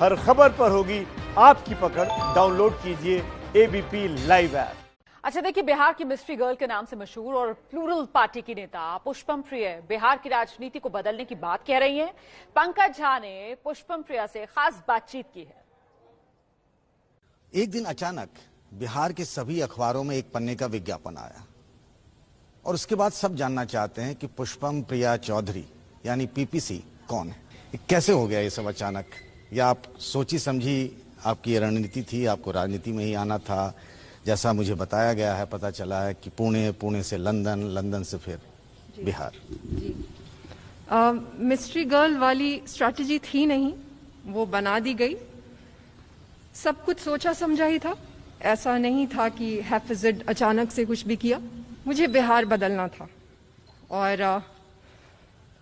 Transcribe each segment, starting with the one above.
हर खबर पर होगी आपकी पकड़। डाउनलोड कीजिए एबीपी लाइव ऐप। अच्छा देखिए, बिहार की मिस्ट्री गर्ल के नाम से मशहूर और प्लूरल पार्टी की नेता पुष्पम प्रिया बिहार की राजनीति को बदलने की बात कह रही हैं। पंकज झा ने पुष्पम प्रिया से खास बातचीत की है। एक दिन अचानक बिहार के सभी अखबारों में एक पन्ने का विज्ञापन आया और उसके बाद सब जानना चाहते हैं कि पुष्पम प्रिया चौधरी यानी पीपीसी कौन है। कैसे हो गया ये सब अचानक? या आप सोची समझी आपकी रणनीति थी, आपको राजनीति में ही आना था? जैसा मुझे बताया गया है, पता चला है कि पुणे से लंदन, लंदन से फिर बिहार। जी मिस्ट्री गर्ल वाली स्ट्रैटेजी थी नहीं, वो बना दी गई। सब कुछ सोचा समझा ही था, ऐसा नहीं था कि हैफिज़ड अचानक से कुछ भी किया। मुझे बिहार बदलना था और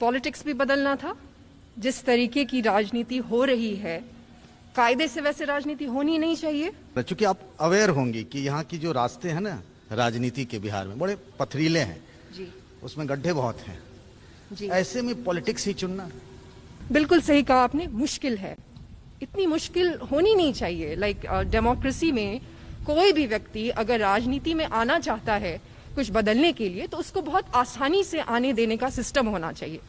पॉलिटिक्स भी बदलना था। जिस तरीके की राजनीति हो रही है, कायदे से वैसे राजनीति होनी नहीं चाहिए। चूंकि आप अवेयर होंगी कि यहाँ की जो रास्ते हैं ना राजनीति के बिहार में, बड़े पथरीले हैं जी, उसमें गड्ढे बहुत हैं जी। ऐसे में पॉलिटिक्स ही चुनना बिल्कुल सही कहा आपने, मुश्किल है। इतनी मुश्किल होनी नहीं चाहिए। लाइक डेमोक्रेसी में कोई भी व्यक्ति अगर राजनीति में आना चाहता है कुछ बदलने के लिए, तो उसको बहुत आसानी से आने देने का सिस्टम होना चाहिए।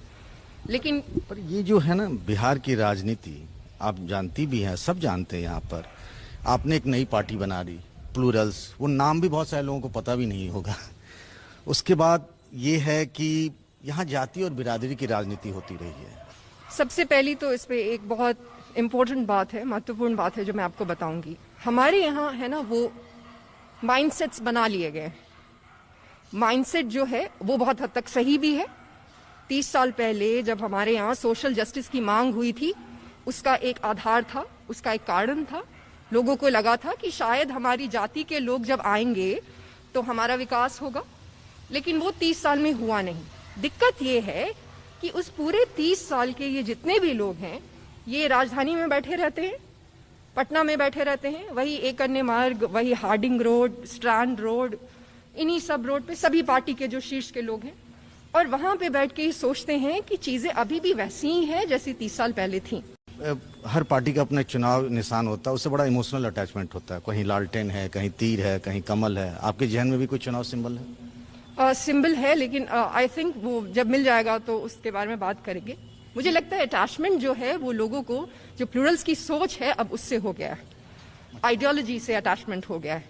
लेकिन पर ये जो है ना बिहार की राजनीति, आप जानती भी हैं, सब जानते हैं। यहाँ पर आपने एक नई पार्टी बना दी, प्लूरल्स, वो नाम भी बहुत सारे लोगों को पता भी नहीं होगा। उसके बाद ये है कि यहाँ जाति और बिरादरी की राजनीति होती रही है। सबसे पहली तो इस पे एक बहुत इम्पोर्टेंट बात है, महत्वपूर्ण बात है जो मैं आपको बताऊंगी। हमारे यहाँ है ना, वो माइंडसेट्स बना लिए गए। माइंडसेट जो है वो बहुत हद तक सही भी है। 30 साल पहले जब हमारे यहाँ सोशल जस्टिस की मांग हुई थी, उसका एक आधार था, उसका एक कारण था। लोगों को लगा था कि शायद हमारी जाति के लोग जब आएंगे तो हमारा विकास होगा, लेकिन वो 30 साल में हुआ नहीं। दिक्कत ये है कि उस पूरे 30 साल के ये जितने भी लोग हैं, ये राजधानी में बैठे रहते हैं, पटना में बैठे रहते हैं, वही एक अन्य मार्ग, वही हार्डिंग रोड, स्ट्रैंड रोड, इन्हीं सब रोड पे सभी पार्टी के जो शीर्ष के लोग हैं, और वहां पे बैठ के ही सोचते हैं कि चीजें अभी भी वैसी ही हैं जैसी 30 साल पहले थी। हर पार्टी का अपना चुनाव निशान होता है, उससे बड़ा इमोशनल अटैचमेंट होता है। कहीं लालटेन है, कहीं तीर है, कहीं कमल है। आपके जहन में भी कोई चुनाव सिंबल है? सिंबल है, लेकिन आई थिंक वो जब मिल जाएगा तो उसके बारे में बात करेंगे। मुझे लगता है अटैचमेंट जो है वो लोगों को, जो प्लूरल्स की सोच है, अब उससे हो गया है, आइडियोलॉजी से अटैचमेंट हो गया है।